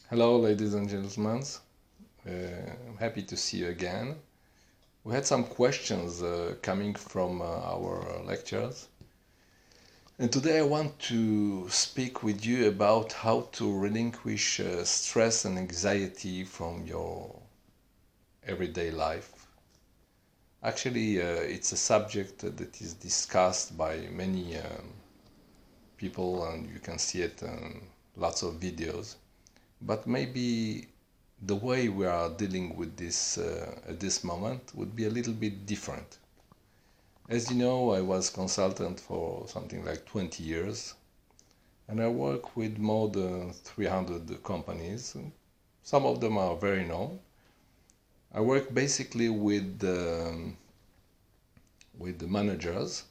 Hello, ladies and gentlemen. I'm happy to see you again. We had some questions coming from our lectures, and today I want to speak with you about how to relinquish stress and anxiety from your everyday life. Actually, it's a subject that is discussed by many people, and you can see it in lots of videos. But maybe the way we are dealing with this at this moment would be a little bit different. As you know, I was consultant for something like 20 years, and I work with more than 300 companies. Some of them are very known. I work basically with the managers,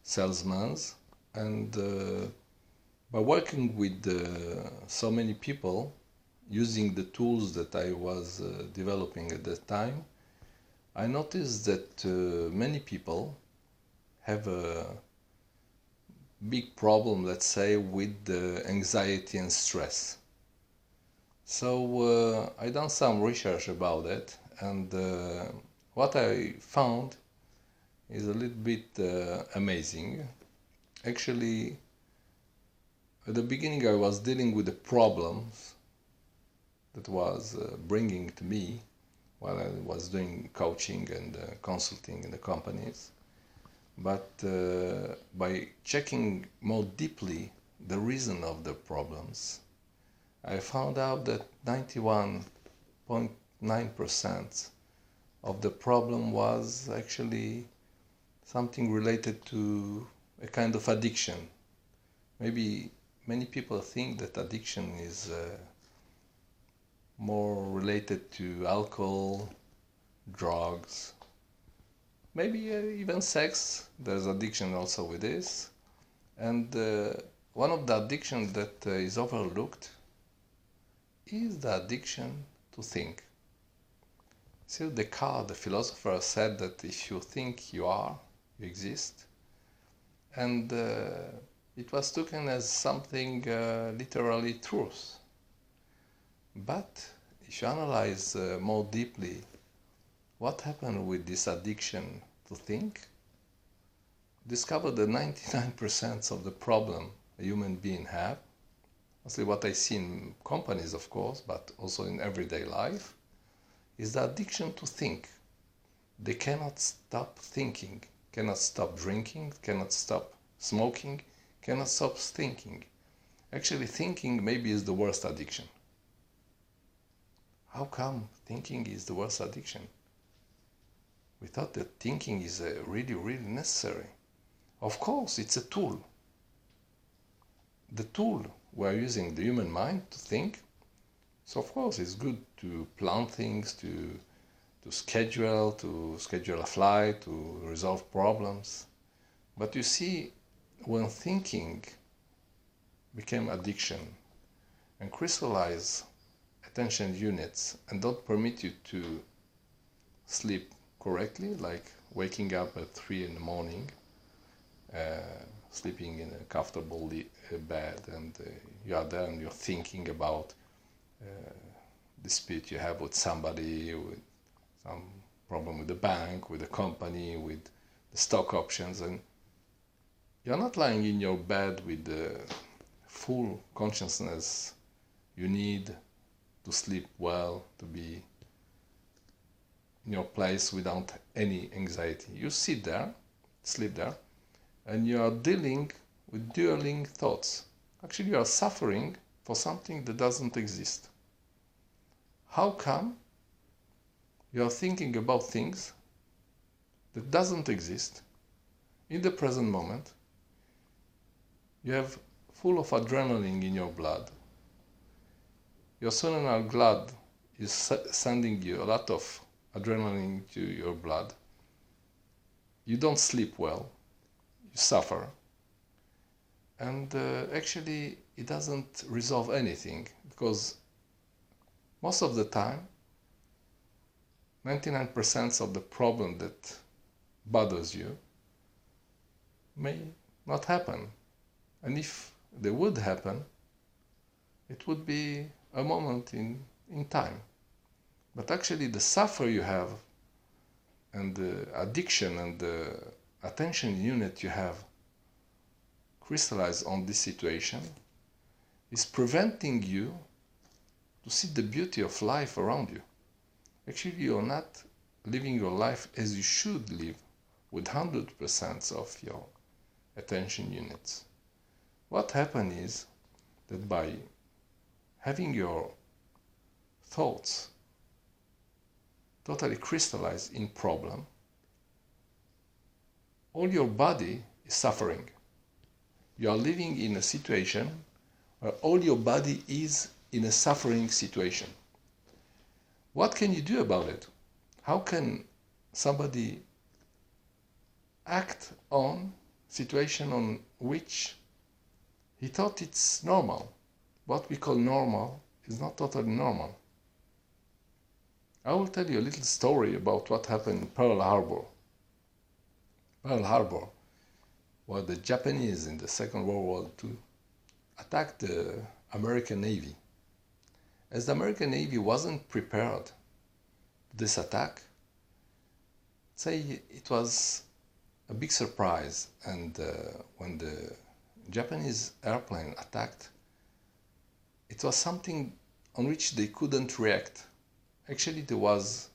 salesmen, and by working with so many people, using the tools that I was developing at that time, I noticed that many people have a big problem, let's say, with anxiety and stress. So I done some research about it, and what I found is a little bit amazing. Actually, at the beginning I was dealing with the problems that was bringing to me while I was doing coaching and consulting in the companies. But by checking more deeply the reason of the problems, I found out that 91.9% of the problem was actually something related to a kind of addiction. Maybe many people think that addiction is more related to alcohol, drugs, maybe even sex. There's addiction also with this. And one of the addictions that is overlooked is the addiction to think. See, Descartes, the philosopher, said that if you think you are, you exist. And it was taken as something literally truth. But if you analyze more deeply what happened with this addiction to think, discover that 99% of the problem a human being have, mostly what I see in companies of course, but also in everyday life, is the addiction to think. They cannot stop thinking, cannot stop drinking, cannot stop smoking, cannot stop thinking. Actually, thinking maybe is the worst addiction. How come thinking is the worst addiction? We thought that thinking is really, really necessary. Of course, it's a tool. The tool we are using, the human mind, to think. So of course, it's good to plan things, to schedule a flight, to resolve problems. But you see, when thinking became addiction and crystallize attention units and don't permit you to sleep correctly, like waking up at 3 in the morning, sleeping in a comfortable bed, and you are there and you're thinking about dispute you have with somebody, with some problem with the bank, with the company, with the stock options, and you're not lying in your bed with the full consciousness you need to sleep well, to be in your place without any anxiety. You sit there, sleep there, and you are dealing with dueling thoughts. Actually, you are suffering for something that doesn't exist. How come you are thinking about things that doesn't exist in the present moment? You have full of adrenaline in your blood. Your seminal gland is sending you a lot of adrenaline to your blood. You don't sleep well, you suffer, and actually it doesn't resolve anything, because most of the time 99% of the problem that bothers you may not happen, and if they would happen, it would be a moment in time. But actually the suffer you have and the addiction and the attention unit you have crystallized on this situation is preventing you to see the beauty of life around you. Actually, you're not living your life as you should live with 100% of your attention units. What happens is that by having your thoughts totally crystallized in problem, all your body is suffering. You are living in a situation where all your body is in a suffering situation. What can you do about it? How can somebody act on situation on which he thought it's normal? What we call normal is not totally normal. I will tell you a little story about what happened in Pearl Harbor. Pearl Harbor, where the Japanese in the Second World War II attacked the American Navy. As the American Navy wasn't prepared to this attack, say it was a big surprise, and when the Japanese airplane attacked, it was something on which they couldn't react. Actually, there was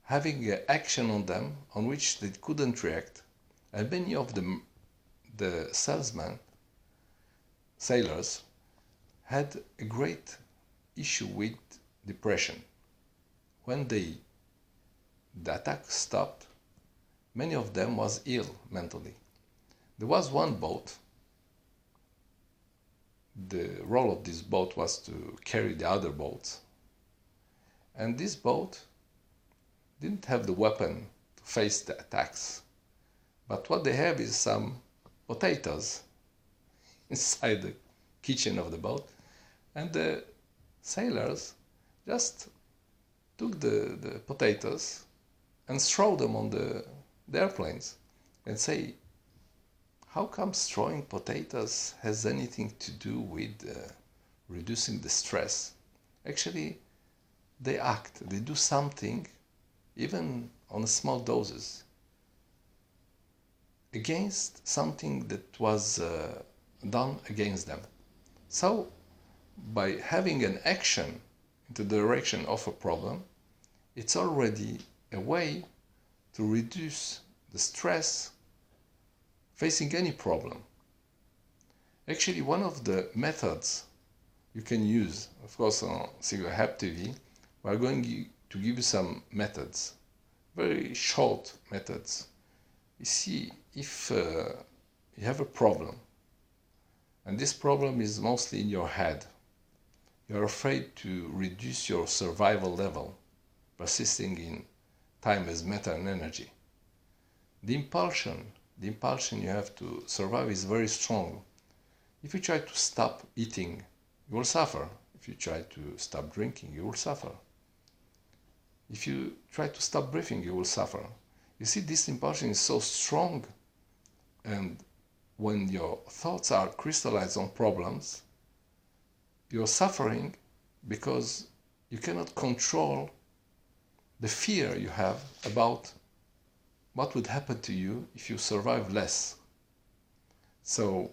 having action on them on which they couldn't react, and many of the sailors, had a great issue with depression. When the attack stopped, many of them was ill mentally. There was one boat. The role of this boat was to carry the other boats. And this boat didn't have the weapon to face the attacks. But what they have is some potatoes inside the kitchen of the boat. And the sailors just took the potatoes and throw them on the airplanes and say, how come throwing potatoes has anything to do with reducing the stress? Actually, they act, they do something, even on small doses, against something that was done against them. So, by having an action in the direction of a problem, it's already a way to reduce the stress facing any problem. Actually, one of the methods you can use, of course, on sigler'shelptv, we are going to give you some methods, very short methods. You see, if you have a problem, and this problem is mostly in your head, you're afraid to reduce your survival level, persisting in time as matter and energy. The impulsion you have to survive is very strong. If you try to stop eating, you will suffer. If you try to stop drinking, you will suffer. If you try to stop breathing, you will suffer. You see, this impulsion is so strong, and when your thoughts are crystallized on problems, you're suffering because you cannot control the fear you have about what would happen to you if you survive less. So,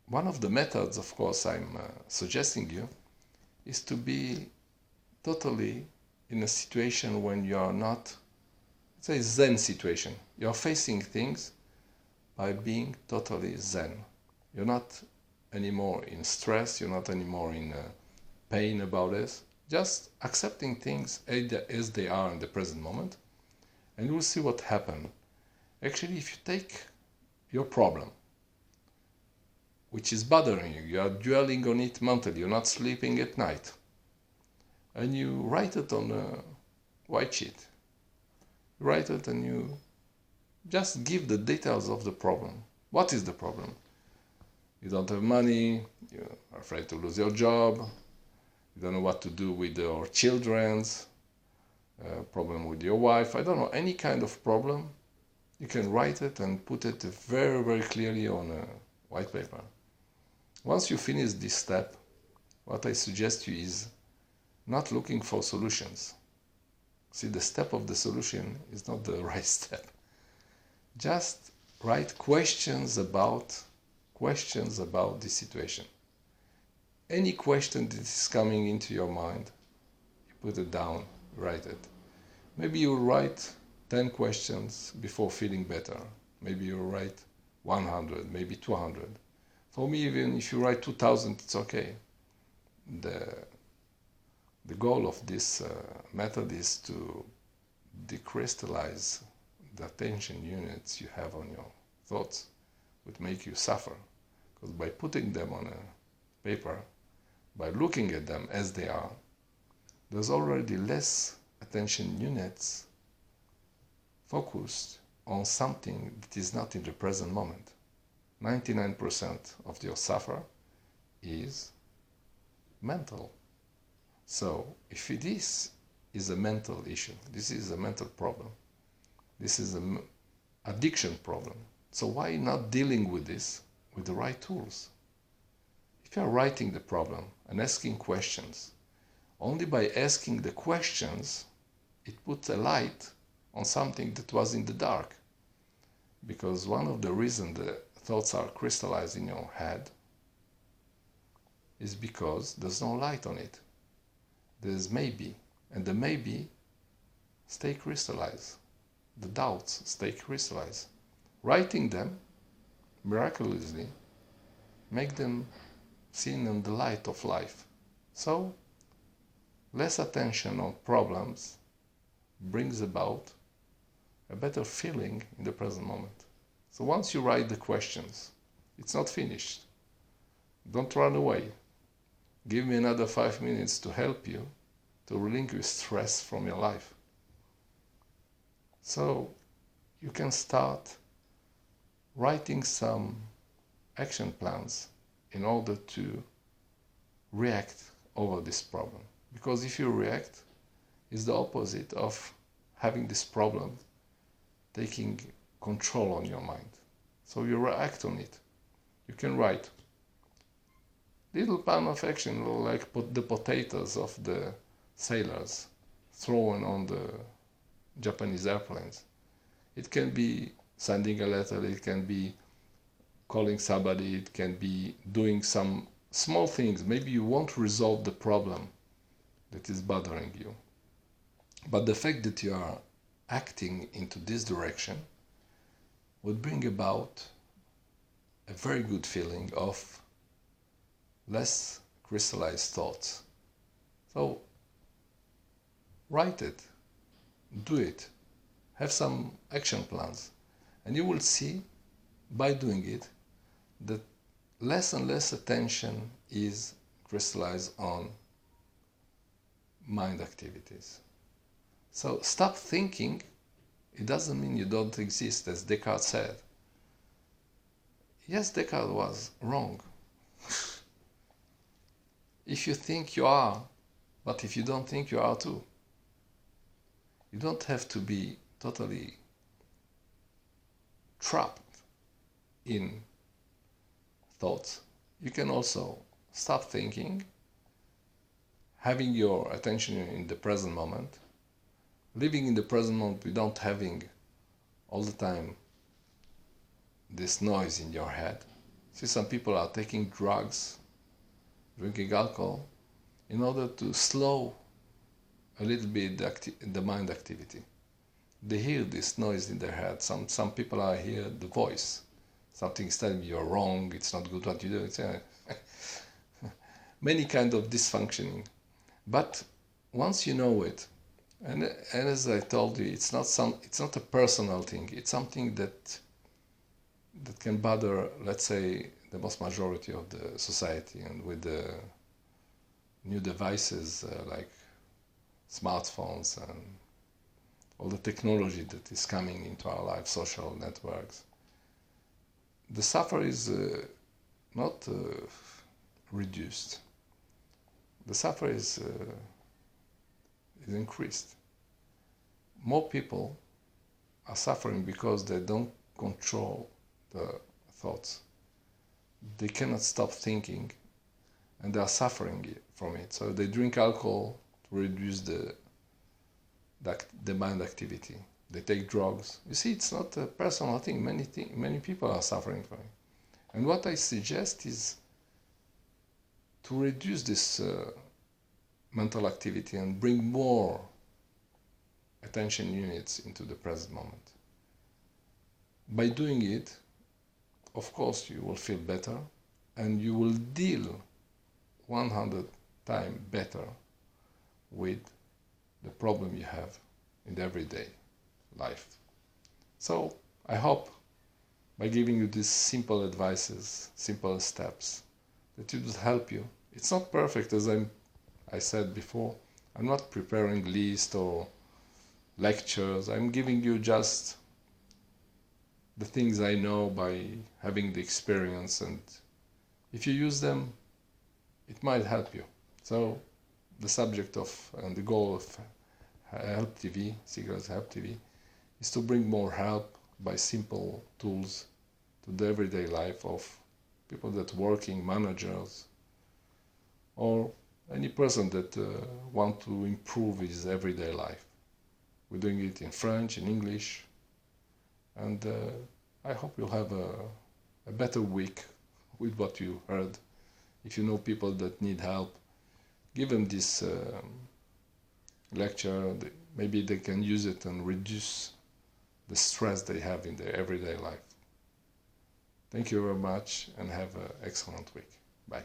one of the methods, of course, I'm suggesting you is to be totally in a situation when you are not, say, Zen situation. You're facing things by being totally Zen. You're not anymore in stress, you're not anymore in pain about this. Just accepting things as they are in the present moment, and you will see what happens. Actually, if you take your problem, which is bothering you, you are dwelling on it mentally, you're not sleeping at night, and you write it on a white sheet. You write it and you just give the details of the problem. What is the problem? You don't have money, you are afraid to lose your job, you don't know what to do with your children's, problem with your wife, I don't know, any kind of problem. You can write it and put it very, very clearly on a white paper. Once you finish this step, what I suggest you is not looking for solutions. See, the step of the solution is not the right step. Just write questions about the situation. Any question that is coming into your mind, you put it down, write it. Maybe you write 10 questions before feeling better. Maybe you write 100, maybe 200. For me, even if you write 2000, it's okay. The goal of this method is to decrystallize the attention units you have on your thoughts, which make you suffer. Because by putting them on a paper, by looking at them as they are, there's already less attention units focused on something that is not in the present moment. 99% of your suffer is mental. So if this is a mental issue, this is a mental problem, this is an addiction problem, so why not dealing with this with the right tools? If you are writing the problem and asking questions, only by asking the questions, it puts a light on something that was in the dark. Because one of the reasons the thoughts are crystallized in your head is because there's no light on it. There's maybe, and the maybe stay crystallized. The doubts stay crystallized. Writing them, miraculously, make them seen in the light of life. So, less attention on problems brings about a better feeling in the present moment. So once you write the questions, it's not finished. Don't run away. Give me another 5 minutes to help you to relinquish stress from your life. So you can start writing some action plans in order to react over this problem. Because if you react, it's the opposite of having this problem taking control on your mind. So you react on it. You can write little plan of action, like put the potatoes of the sailors thrown on the Japanese airplanes. It can be sending a letter, it can be calling somebody, it can be doing some small things. Maybe you won't resolve the problem that is bothering you. But the fact that you are acting into this direction would bring about a very good feeling of less crystallized thoughts. So write it, do it, have some action plans, and you will see by doing it that less and less attention is crystallized on mind activities. So stop thinking. It doesn't mean you don't exist, as Descartes said. Yes, Descartes was wrong. If you think you are, but if you don't think you are too. You don't have to be totally trapped in thoughts. You can also stop thinking, having your attention in the present moment, living in the present moment without having all the time this noise in your head. See, some people are taking drugs, drinking alcohol, in order to slow a little bit the mind activity. They hear this noise in their head. Some people are hear the voice. Something is telling you you're wrong, it's not good what you do. It's, many kind of dysfunctioning. But once you know it, and as I told you, it's not a personal thing. It's something that can bother, let's say, the most majority of the society. And with the new devices like smartphones and all the technology that is coming into our lives, social networks, the suffer is not reduced. The suffer is increased. More people are suffering because they don't control the thoughts. They cannot stop thinking, and they are suffering from it. So they drink alcohol to reduce the mind activity. They take drugs. You see, it's not a personal thing. Many people are suffering from it. And what I suggest is to reduce this mental activity and bring more attention units into the present moment. By doing it, of course, you will feel better and you will deal 100 times better with the problem you have in the everyday life. So I hope by giving you these simple advices, simple steps, that it will help you. It's not perfect, as I said before. I'm not preparing lists or lectures. I'm giving you just the things I know by having the experience, and if you use them, it might help you. So the subject of and the goal of HelpTV, Sigler's HelpTV, is to bring more help by simple tools to the everyday life of people that working, managers, or any person that want to improve his everyday life. We're doing it in French, in English, and I hope you'll have a better week with what you heard. If you know people that need help, give them this lecture. Maybe they can use it and reduce the stress they have in their everyday life. Thank you very much and have an excellent week. Bye.